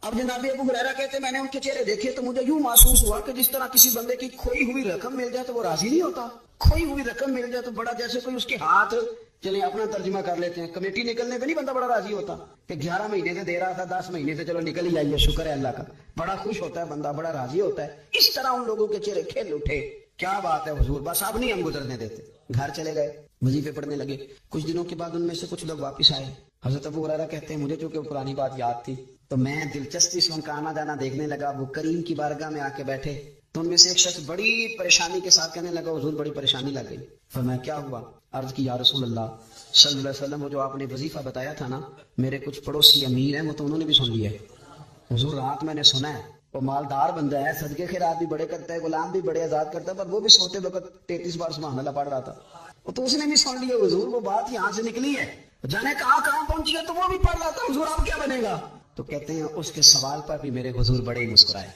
[SPEAKER 1] اب جناب ابو ہریرہ کہتے ہیں میں نے ان کے چہرے دیکھے تو مجھے یوں محسوس ہوا کہ جس طرح کسی بندے کی کھوئی ہوئی رقم مل جائے تو وہ راضی نہیں ہوتا. کھوئی ہوئی رقم مل جائے تو بڑا جیسے کوئی اس کے ہاتھ، چلیں اپنا ترجمہ کر لیتے ہیں، کمیٹی نکلنے پہ نہیں بندہ بڑا راضی ہوتا کہ 11 مہینے سے دے رہا تھا 10 مہینے سے چلو نکل ہی آئیے، شکر ہے اللہ کا، بڑا خوش ہوتا ہے بندہ، بڑا راضی ہوتا ہے. اس طرح ان لوگوں کے چہرے کھل اٹھے. کیا بات ہے حضور، بس اب نہیں ہم گزرنے دیتے. گھر چلے گئے، وظیفے پڑھنے لگے. کچھ دنوں کے بعد ان میں سے کچھ لوگ واپس آئے. حضرت ابو ہریرہ کہتے ہیں مجھے چونکہ پرانی بات یاد تھی تو میں دلچسپی سے ان کا آنا جانا دیکھنے لگا. وہ کریم کی بارگاہ میں آ کے بیٹھے تو ان میں سے ایک شخص بڑی پریشانی کے ساتھ کہنے لگا حضور بڑی پریشانی لگ گئی. فرمایا کیا ہوا؟ عرض کی یا رسول اللہ صلی اللہ علیہ وسلم، وہ جو آپ نے وظیفہ بتایا تھا نا، میرے کچھ پڑوسی امیر ہیں وہ تو انہوں نے بھی سن لیا ہے. حضور رات میں نے سنا ہے وہ مالدار بندہ ہے، صدقے خیرات بھی بڑے کرتا ہے، غلام بھی بڑے آزاد کرتا ہے، پر وہ بھی سوتے وقت 33 بار سبحان اللہ پڑھ رہا تھا. تو اس نے بھی سن لیا حضور، وہ بات یہاں سے نکلی ہے، جانے کہاں پہنچی ہے، تو وہ بھی پڑھ رہا تھا. حضور اب کیا بنے گا؟ تو کہتے ہیں اس کے سوال پر بھی میرے حضور بڑے ہی مسکرائے.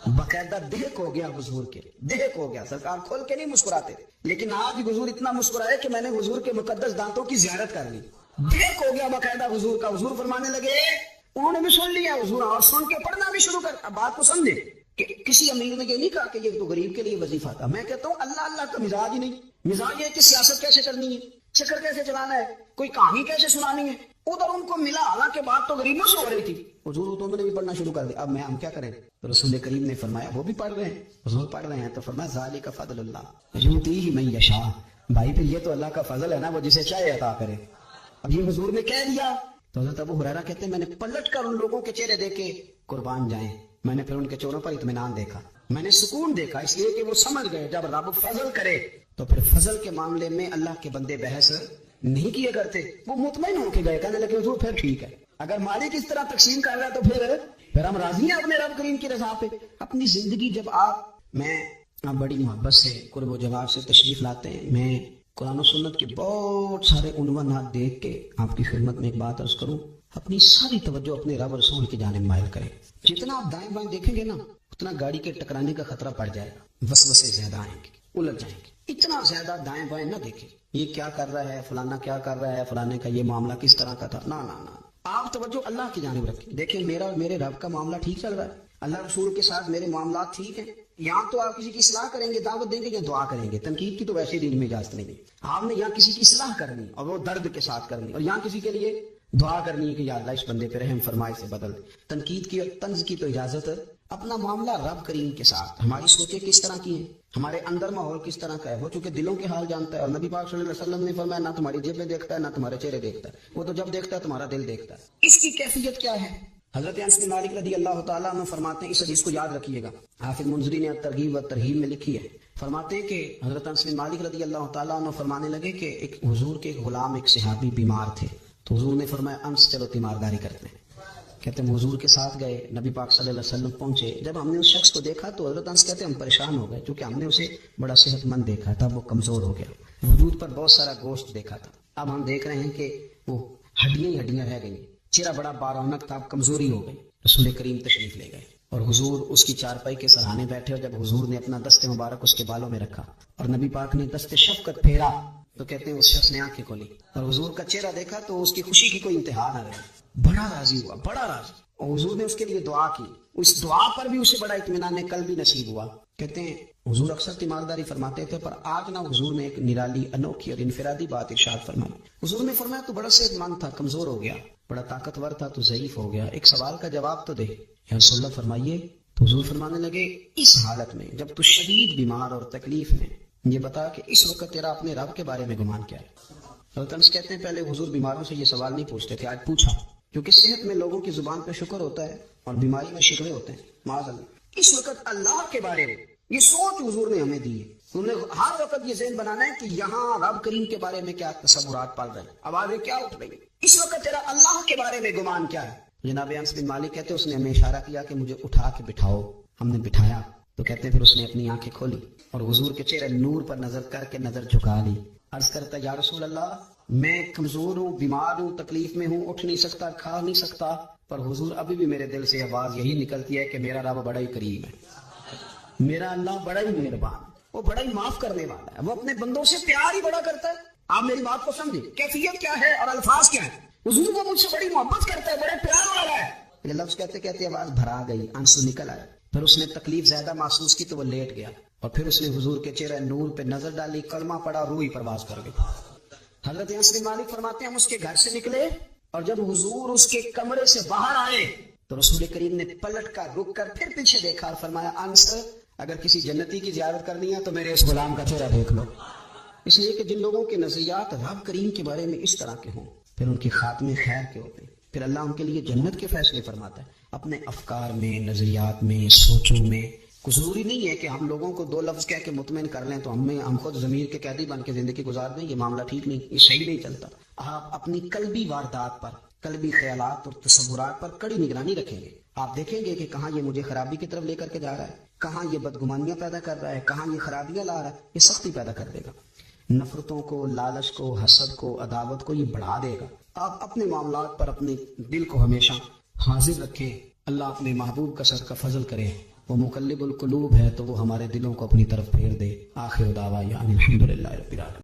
[SPEAKER 1] باقاعدہ دہک ہو گیا حضور کے، دہک ہو گیا. سرکار کھول کے نہیں مسکراتے، لیکن آج حضور اتنا مسکرائے کہ میں نے حضور کے مقدس دانتوں کی زیارت کر لی. دہک ہو گیا باقاعدہ حضور کا. حضور فرمانے لگے انہوں نے بھی سن لیا حضور، اور سن کے پڑھنا بھی شروع کر. اب بات کو سمجھے کہ کسی امیر نے یہ نہیں کہا کہ یہ تو غریب کے لیے وظیفہ تھا. میں کہتا ہوں اللہ اللہ کا مزاج ہی نہیں. مزاج یہ کہ سیاست کیسے کرنی ہے، چکر کیسے چلانا ہے، کوئی کہانی کیسے سنانی ہے. ادھر ان کو ملا، حالانکہ بات تو غریبوں سے ہو رہی تھی. حضور تو انہوں نے بھی پڑھنا شروع کر دیا. اب ہم کیا کریں؟ تو رسول کریم نے فرمایا وہ بھی پڑھ رہے ہیں، حضور پڑھ رہے ہیں، تو فرمایا ذالک فضل اللہ یؤتیہ من یشاء. بھائی پھر یہ تو اللہ کا فضل ہے نا، وہ جسے چاہے عطا کرے. اب یہ حضور نے کہہ دیا تو حضرت ابو ہریرہ کہتے ہیں میں نے پلٹ کر ان لوگوں کے چہرے دیکھے، قربان جائیں میں نے پھر ان کے چہروں پر اطمینان دیکھا، میں نے سکون دیکھا، اس لیے کہ وہ سمجھ گئے جب رب فضل کرے تو پھر فضل کے معاملے میں اللہ کے بندے بحث نہیں کیے کرتے. وہ مطمئن ہو کے گئے، کہنے لگے حضور پھر ٹھیک ہے، اگر مالک اس طرح تقسیم کر رہا ہے تو پھر ہم راضی ہیں اپنے رب کریم کی رضا پہ. اپنی زندگی جب میں بڑی محبت سے قرب و جواب سے تشریف لاتے ہیں، میں قرآن و سنت کے بہت سارے عنوانات دیکھ کے آپ کی خدمت میں ایک بات عرض کروں، اپنی ساری توجہ اپنے رب رسول کی جانب مائل کریں. جتنا آپ دائیں بائیں دیکھیں گے نا اتنا گاڑی کے ٹکرانے کا خطرہ بڑھ جائے گا، وسوسے زیادہ آئیں گے، الجھ جائیں گے. اتنا زیادہ دائیں بائیں نہ دیکھیں، یہ کیا کر رہا ہے، فلانا کیا کر رہا ہے، فلانے کا یہ معاملہ کس طرح کا تھا. نہ آپ توجہ اللہ کی جانب رکھیں. دیکھیں میرا اور میرے رب کا معاملہ ٹھیک چل رہا ہے، اللہ رسول کے ساتھ میرے معاملات ٹھیک ہیں. یہاں تو آپ کسی کی اصلاح کریں گے، دعوت دیں گے یا دعا کریں گے. تنقید کی تو ویسے دین میں اجازت نہیں ہے. آپ نے یہاں کسی کی اصلاح کرنی اور وہ درد کے ساتھ کرنی، اور یہاں کسی کے لیے دعا کرنی ہے کہ یا اللہ اس بندے پہ رحم فرمائے سے بدل دے. تنقید کی اور طنز کی تو اجازت ہے. اپنا معاملہ رب کریم کے ساتھ، ہماری سوچیں کس طرح کی ہیں، ہمارے اندر ماحول کس طرح کا ہے. وہ چونکہ دلوں کے حال جانتا ہے، اور نبی پاک صلی اللہ علیہ وسلم نے فرمایا نہ تمہاری جیبیں دیکھتا ہے نہ تمہارے چہرے دیکھتا ہے، وہ تو جب دیکھتا ہے تمہارا دل دیکھتا ہے. اس کی کیفیت کیا ہے؟ حضرت انس بن مالک رضی اللہ تعالیٰ عنہ فرماتے ہیں، اس حدیث کو یاد رکھیے گا، حافظ منذری نے ترغیب و ترہیب میں لکھی ہے. فرماتے ہیں کہ حضرت انس بن مالک رضی اللہ تعالیٰ عنہ فرمانے لگے کہ ایک حضور کے غلام ایک صحابی بیمار تھے، تو حضور نے فرمایا انس چلو تیمارداری کرتے ہیں. کہتے ہیں حضور کے ساتھ گئے، نبی پاک صلی اللہ علیہ وسلم پہنچے. جب ہم نے اس شخص کو دیکھا تو حضرت انس کہتے ہیں ہم پریشان ہو گئے، کیونکہ ہم نے اسے بڑا صحت مند دیکھا تھا، وہ کمزور ہو گیا. وجود پر بہت سارا گوشت دیکھا تھا، اب ہم دیکھ رہے ہیں کہ وہ ہڈیاں ہی ہڈیاں رہ گئی، چہرہ بڑا بارونق تھا، اب کمزوری ہو گئی. رسول کریم تشریف لے گئے اور حضور اس کی چارپائی کے سرہانے بیٹھے، اور جب حضور نے اپنا دست مبارک اس کے بالوں میں رکھا اور نبی پاک نے دست شفقت پھیرا تو کہتے ہیں اس شخص نے آنکھیں کھولی اور حضور کا چہرہ دیکھا تو اس کی خوشی کی کوئی انتہا نہ رہی. بڑا راضی ہوا، بڑا راضی. اور حضور نے اس کے لیے دعا کی، اس دعا پر بھی اسے بڑا اطمینان قلب بھی نصیب ہوا. کہتے ہیں حضور اکثر تیمارداری فرماتے تھے، پر آج نہ حضور نے ایک نرالی انوکھی اور انفرادی بات ارشاد فرمائی. حضور نے فرمایا تو بڑا صحت مند تھا، کمزور ہو گیا، بڑا طاقتور تھا تو ضعیف ہو گیا، ایک سوال کا جواب تو دے. یا رسول اللہ فرمائیے. تو حضور فرمانے لگے اس حالت میں جب تو شدید بیمار اور تکلیف میں، یہ بتا کہ اس وقت تیرا اپنے رب کے بارے میں گمان کیا ہے. حضرت انس کہتے ہیں پہلے حضور بیماروں سے یہ سوال نہیں پوچھتے تھے، آج پوچھا، کیونکہ صحت میں لوگوں کی زبان پہ شکر ہوتا ہے اور بیماری میں شکوے ہوتے ہیں. معاذ اللہ. اس وقت اللہ کے بارے میں یہ سوچ حضور نے ہمیں دی ہے. انہوں نے ہر وقت یہ ذہن بنانا ہے کہ یہاں رب کریم کے بارے میں کیا تصورات پال رہے ہیں, آوازیں کیا اٹھ رہی ہیں, اس وقت تیرا اللہ کے بارے میں گمان کیا ہے. جناب انس بن مالک کہتے ہیں اس نے ہمیں اشارہ کیا کہ مجھے اٹھا کے بٹھاؤ. ہم نے بٹھایا تو کہتے ہیں پھر اس نے اپنی آنکھیں کھولی اور حضور کے چہرے نور پر نظر کر کے نظر جھکا لی. عرض کرتا یا رسول اللہ میں کمزور ہوں, بیمار ہوں, تکلیف میں ہوں, اٹھ نہیں سکتا, کھا نہیں سکتا, پر حضور ابھی بھی میرے دل سے آواز یہی نکلتی ہے کہ میرا رب بڑا ہی کریم ہے, میرا اللہ بڑا ہی مہربان, وہ بڑا ہی معاف کرنے والا ہے, وہ اپنے بندوں سے پیار ہی بڑا کرتا ہے. آپ میری بات کو سمجھیں, کیفیت کیا ہے اور الفاظ کیا ہے. حضور وہ مجھ سے بڑی محبت کرتا ہے, بڑے پیار والا ہے. یہ لفظ کہتے کہتے آواز بھرا گئی, آنسو نکل آئے. پھر اس نے تکلیف زیادہ محسوس کی تو وہ لیٹ گیا اور پھر اس نے حضور کے چہرے نور پہ نظر ڈالی, کلمہ پڑا, روح ہی پرواز کر گئی. حضرت انس بن مالک فرماتے ہیں ہم اس کے گھر سے نکلے اور جب حضور اس کے کمرے سے باہر آئے تو رسول کریم نے پلٹ کر رک کر پھر پیچھے دیکھا اور فرمایا انس اگر کسی جنتی کی زیارت کرنی ہے تو میرے اس غلام کا چہرہ دیکھ لو. اس لیے کہ جن لوگوں کے نظریات رب کریم کے بارے میں اس طرح کے ہوں پھر ان کے خاتمے خیر کے ہوتے ہیں, پھر اللہ ان کے لیے جنت کے فیصلے فرماتا ہے. اپنے افکار میں, نظریات میں, سوچوں میں کوئی ضروری نہیں ہے کہ ہم لوگوں کو دو لفظ کہہ کے مطمئن کر لیں تو ہم خود ضمیر کے قیدی بن کے زندگی گزار دیں. یہ معاملہ ٹھیک نہیں, یہ صحیح نہیں چلتا. آپ اپنی قلبی واردات پر, قلبی خیالات اور تصورات پر کڑی نگرانی رکھیں گے. آپ دیکھیں گے کہ کہاں یہ مجھے خرابی کی طرف لے کر کے جا رہا ہے, کہاں یہ بدگمانیاں پیدا کر رہا ہے, کہاں یہ خرابیاں لا رہا ہے. یہ سختی پیدا کر دے گا, نفرتوں کو, لالچ کو, حسد کو, عداوت کو یہ بڑھا دے گا. آپ اپنے معاملات پر اپنے دل کو ہمیشہ حاضر رکھیں. اللہ اپنے محبوب کا سر کا فضل کرے, وہ مقلب القلوب ہے تو وہ ہمارے دلوں کو اپنی طرف پھیر دے. آخر دعوانا الحمدللہ رب العالمین.